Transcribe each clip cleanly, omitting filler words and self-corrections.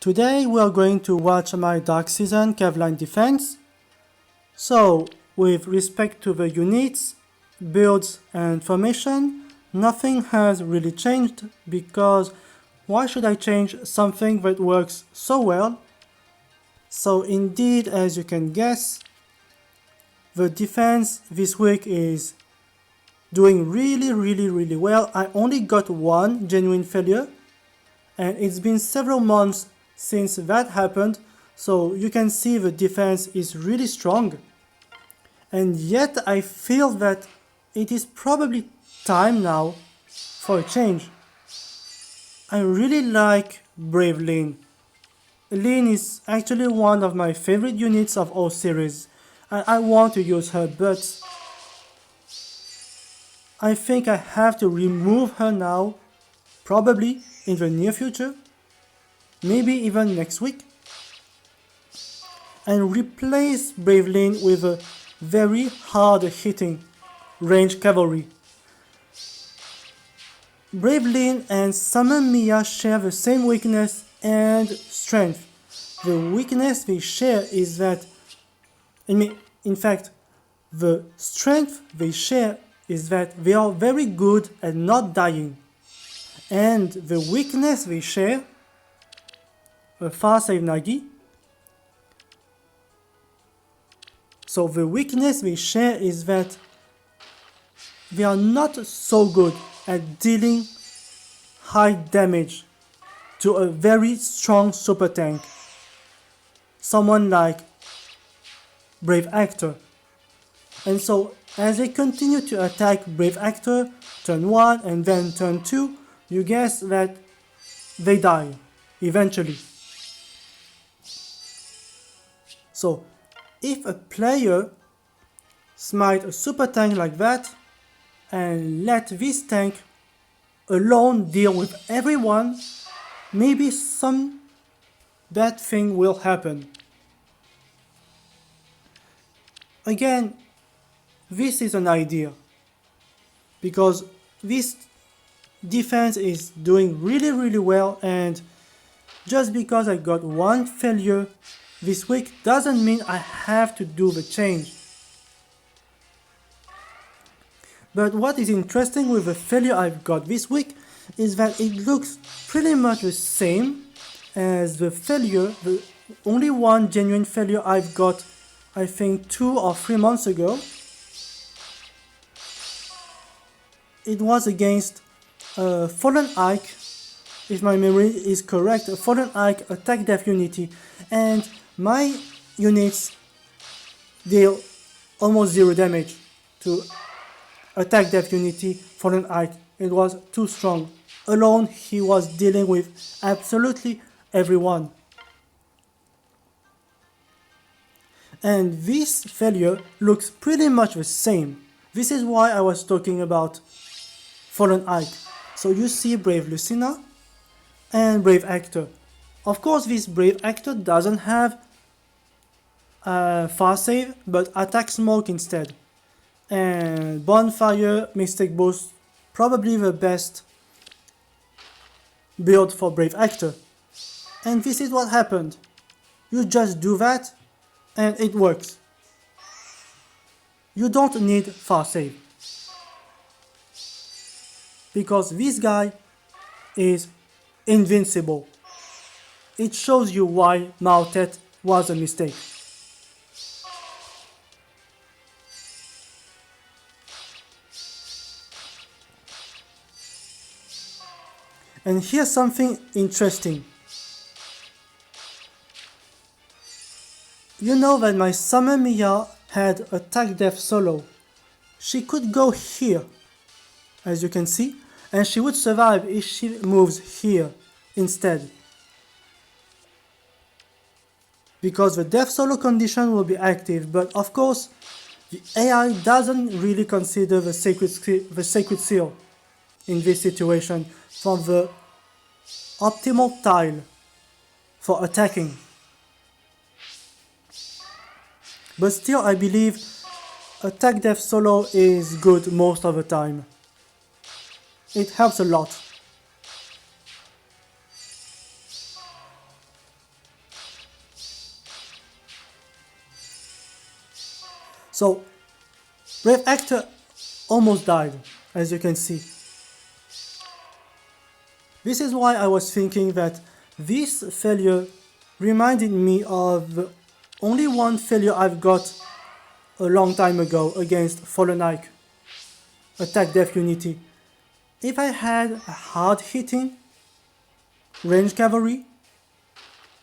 Today we are going to watch my Dark Season Kevline defense. So, with respect to the units, builds and formation, nothing has really changed because why should I change something that works so well? So indeed, as you can guess, the defense this week is doing really well. I only got one genuine failure and it's been several months since that happened, so you can see the defense is really strong. And yet I feel that it is probably time now for a change. I really like Brave Lynn. Lynn is actually one of my favorite units of all series, and I want to use her, but I think I have to remove her now, probably in the near future, maybe even next week, and replace Brave Lynn with a very hard hitting range cavalry. Brave Lynn and Summon Mia share the same weakness and strength. The weakness they share is that, in fact, the strength they share is that they are very good at not dying. And the weakness they share, a Fastsafe Nagi. So the weakness they share is that they are not so good at dealing high damage to a very strong super tank. Someone like Brave Actor. And so as they continue to attack Brave Actor turn 1 and then turn 2, you guess that they die eventually. So if a player smite a super tank like that and let this tank alone deal with everyone, maybe some bad thing will happen. Again, this is an idea, because this defense is doing really well, and just because I got one failure this week doesn't mean I have to do the change. But what is interesting with the failure I've got this week is that it looks pretty much the same as the failure, the only one genuine failure I've got, I think 2 or 3 months ago. It was against Fallen Ike, if my memory is correct, a Fallen Ike attack def unity, and my units deal almost 0 damage to attack def unity Fallen Ike. It was too strong. Alone he was dealing with absolutely everyone. And this failure looks pretty much the same. This is why I was talking about Fallen Ike. So you see Brave Lucina and Brave Actor. Of course this Brave Actor doesn't have Fastsafe, but Attack Smoke instead. And Bonfire, Mystic Boost, probably the best build for Brave Actor. And this is what happened. You just do that and it works. You don't need Fastsafe, because this guy is invincible. It shows you why Mautet was a mistake. And here's something interesting. You know that my Summon Mia had attack def solo. She could go here, as you can see, and she would survive if she moves here instead, because the def solo condition will be active. But of course the AI doesn't really consider the sacred seal in this situation for the optimal tile for attacking. But still I believe attack def solo is good most of the time. It helps a lot. So Brave Actor almost died, as you can see. This is why I was thinking that this failure reminded me of the only one failure I've got a long time ago against Fallen Ike, Attack Def Unity. If I had a hard-hitting range cavalry,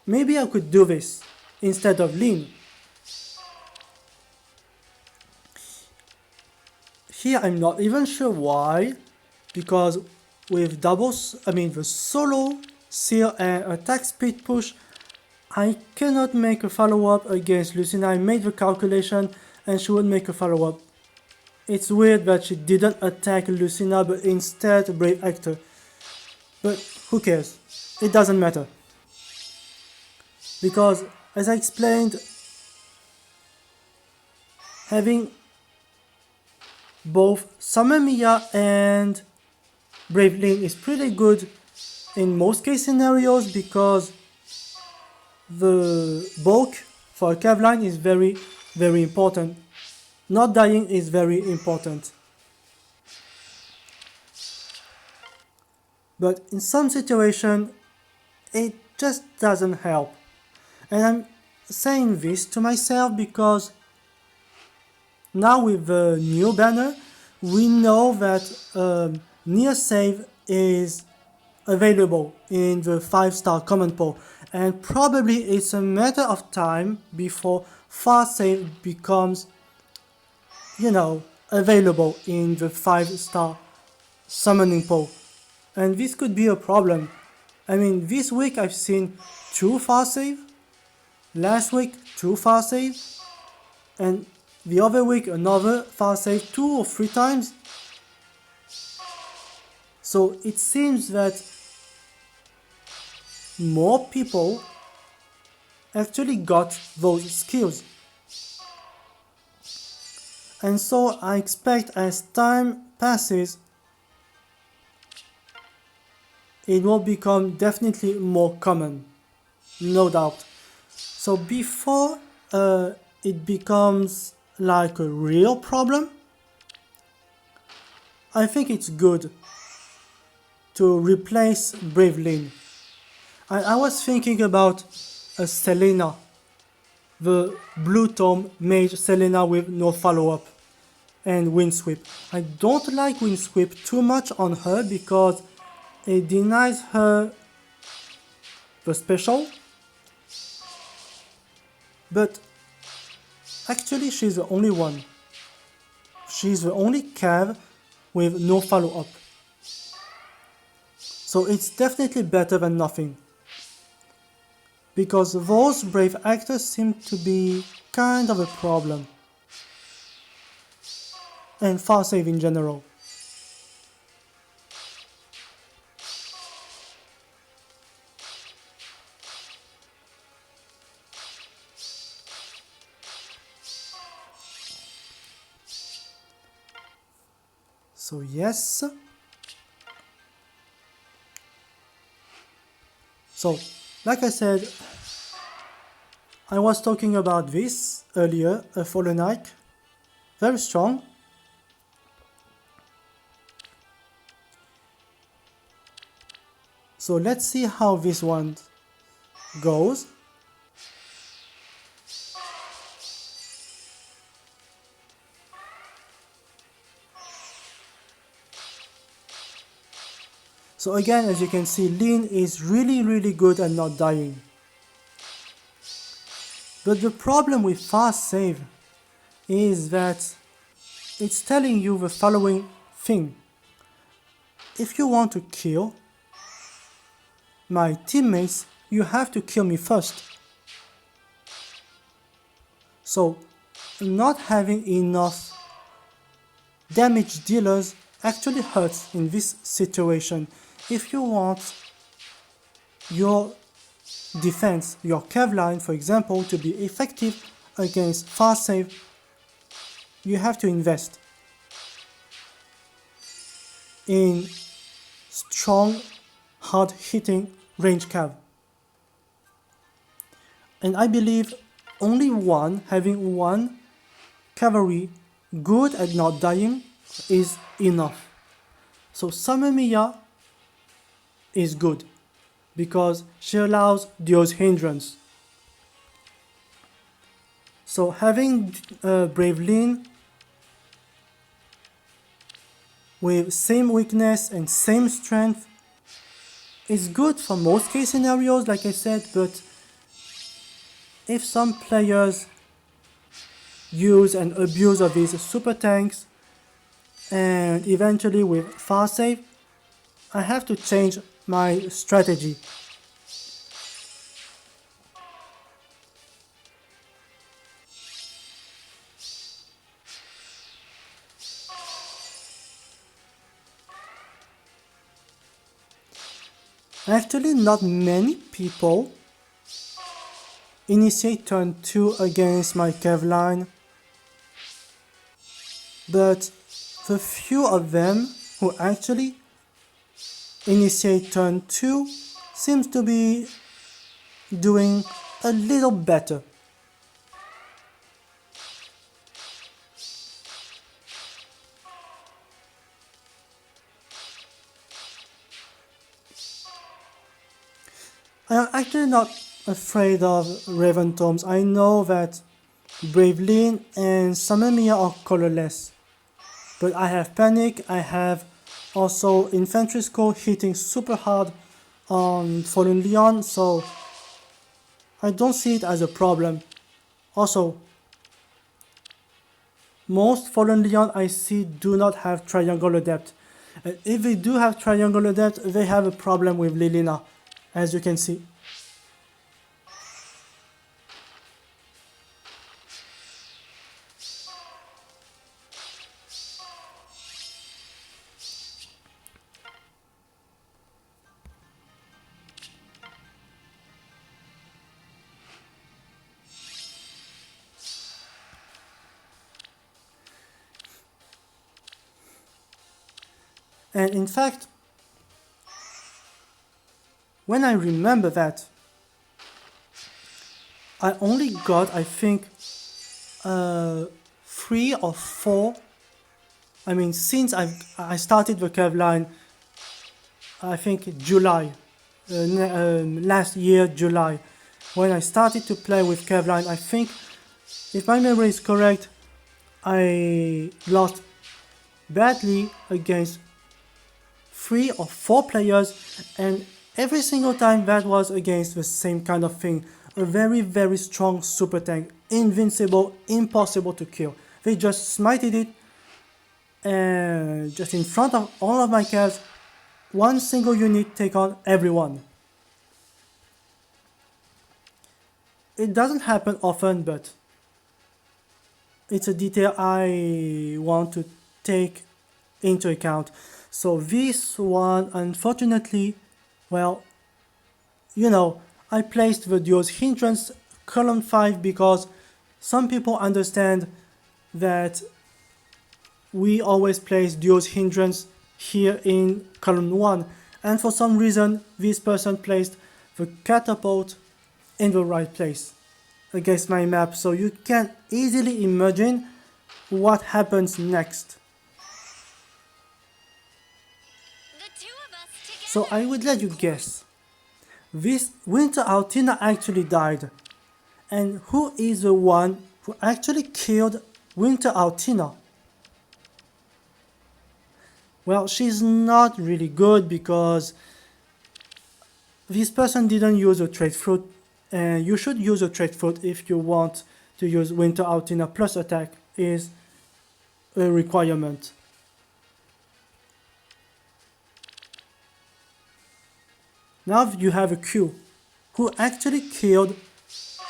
maybe I could do this instead of lean. Here I'm not even sure why, because with the solo seal and attack speed push, I cannot make a follow-up against Lucina. I made the calculation and she would make a follow-up. It's weird that she didn't attack Lucina but instead Brave Actor. But who cares? It doesn't matter. Because, as I explained, having both Summer Mia and Brave Lean is pretty good in most case scenarios because the bulk for a cav line is very, very important. Not dying is very important. But in some situation, it just doesn't help. And I'm saying this to myself because now with the new banner, we know that Neosafe is available in the 5-star command pool, and probably it's a matter of time before Fastsafe becomes, available in the 5-star summoning pool. And this could be a problem. I mean, this week I've seen 2 Fastsafe, last week 2 Fastsafe, and the other week another Fastsafe 2 or 3 times. So it seems that more people actually got those skills. And so I expect as time passes, it will become definitely more common, no doubt. So before it becomes like a real problem, I think it's good to replace Brave Lean. I was thinking about a Selena, the Blue Tome Mage Selena with no follow-up and Wind Sweep. I don't like Wind Sweep too much on her because it denies her the special, but actually she's the only one. She's the only cav with no follow-up. So it's definitely better than nothing. Because those Brave Actors seem to be kind of a problem. And Fastsafe in general. So yes. So, like I said, I was talking about this earlier, a Fallen Ike, very strong. So let's see how this one goes. So again, as you can see, Lean is really good at not dying. But the problem with Fastsafe is that it's telling you the following thing. If you want to kill my teammates, you have to kill me first. So not having enough damage dealers actually hurts in this situation. If you want your defense, your cav line, for example, to be effective against Fastsafe, you have to invest in strong, hard-hitting range cav. And I believe having one cavalry good at not dying is enough. So Summer Mia is good because she allows those hindrance. So having Brave Lean with same weakness and same strength is good for most case scenarios, like I said, but if some players use and abuse of these super tanks and eventually with Fastsafe, I have to change my strategy. Actually, not many people initiate turn 2 against my Kevline, but the few of them who actually initiate turn 2 seems to be doing a little better. I'm actually not afraid of Raven Tomes. I know that Brave Lean and Summer Mia are colorless, but I have Panic, I have also Infantry Score hitting super hard on Fallen Leon, so I don't see it as a problem. Also, most Fallen Leon I see do not have Triangle Adept. If they do have Triangle Adept, they have a problem with Lilina, as you can see. And in fact, when I remember that, I only got, I think, 3 or 4. I mean, since I started the Kevline, I think July, last year July, when I started to play with Kevline, I think, if my memory is correct, I lost badly against 3 or 4 players, and every single time that was against the same kind of thing. A very, very strong super tank, invincible, impossible to kill. They just smited it, and just in front of all of my cavs, one single unit take on everyone. It doesn't happen often, but it's a detail I want to take into account. So this one, unfortunately, well, you know, I placed the duo's hindrance column 5 because some people understand that we always place duo's hindrance here in column 1, and for some reason this person placed the catapult in the right place against my map, so you can easily imagine what happens next. So I would let you guess. This Winter Altina actually died. And who is the one who actually killed Winter Altina? Well, she's not really good because this person didn't use a trait fruit, and you should use a trait fruit if you want to use Winter Altina plus attack is a requirement. Now you have a Q who actually killed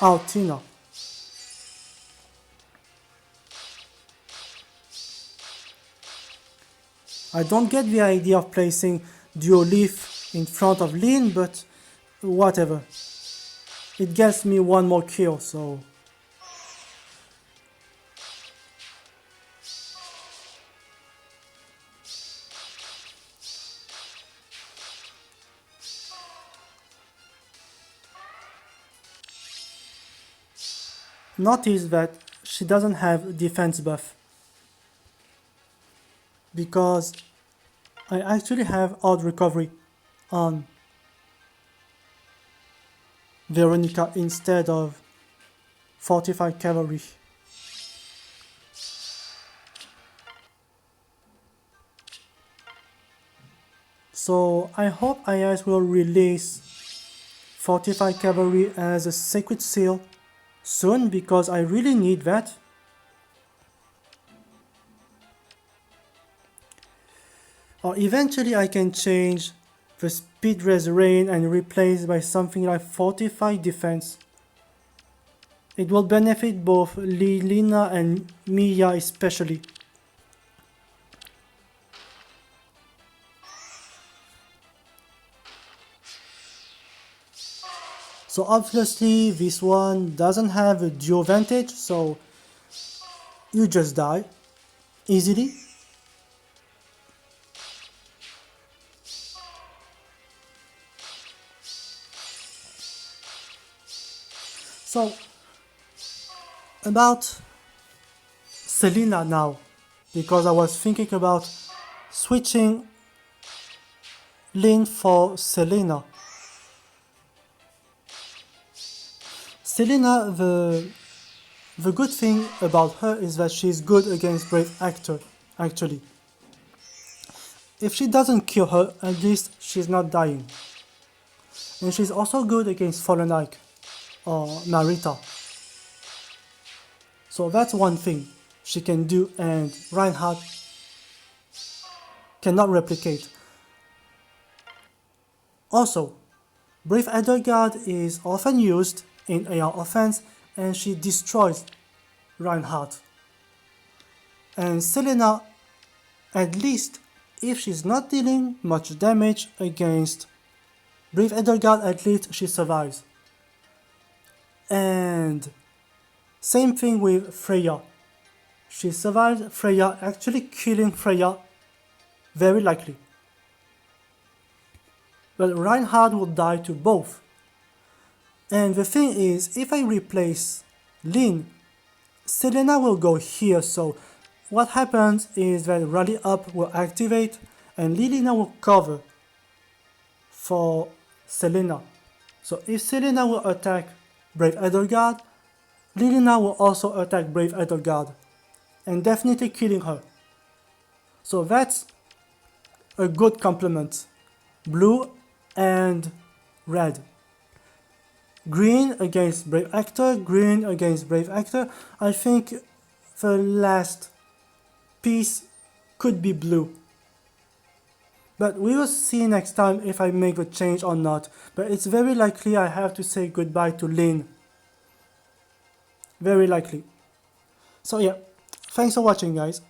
Altina. I don't get the idea of placing Duo Leaf in front of Lean, but whatever. It gets me one more kill, so... Notice that she doesn't have defense buff, because I actually have odd recovery on Veronica instead of fortified cavalry. So I hope IS will release fortified cavalry as a sacred seal soon, because I really need that. Or eventually I can change the speed res rain and replace by something like fortified defense. It will benefit both Lina and Mia especially. So obviously this one doesn't have a dual advantage, so you just die easily. So about Selena now, because I was thinking about switching Lin for Selena. Selena, the good thing about her is that she's good against Brave Actor, actually. If she doesn't kill her, at least she's not dying. And she's also good against Fallen Ike or Narita. So that's one thing she can do, and Reinhardt cannot replicate. Also, Brave Edelgard is often used in AR offense, and she destroys Reinhardt. And Selena, at least if she's not dealing much damage against Brave Edelgard, at least she survives. And same thing with Freya. She survived Freya, actually killing Freya very likely. But Reinhardt will die to both. And the thing is, if I replace Lin, Selena will go here, so what happens is that Rally Up will activate and Lilina will cover for Selena. So if Selena will attack Brave Edelgard, Lilina will also attack Brave Edelgard and definitely killing her. So that's a good complement. Blue and red. Green against Brave Actor, green against Brave Actor. I think the last piece could be blue. But we will see next time if I make the change or not. But it's very likely I have to say goodbye to Lin. Very likely. So yeah, thanks for watching guys.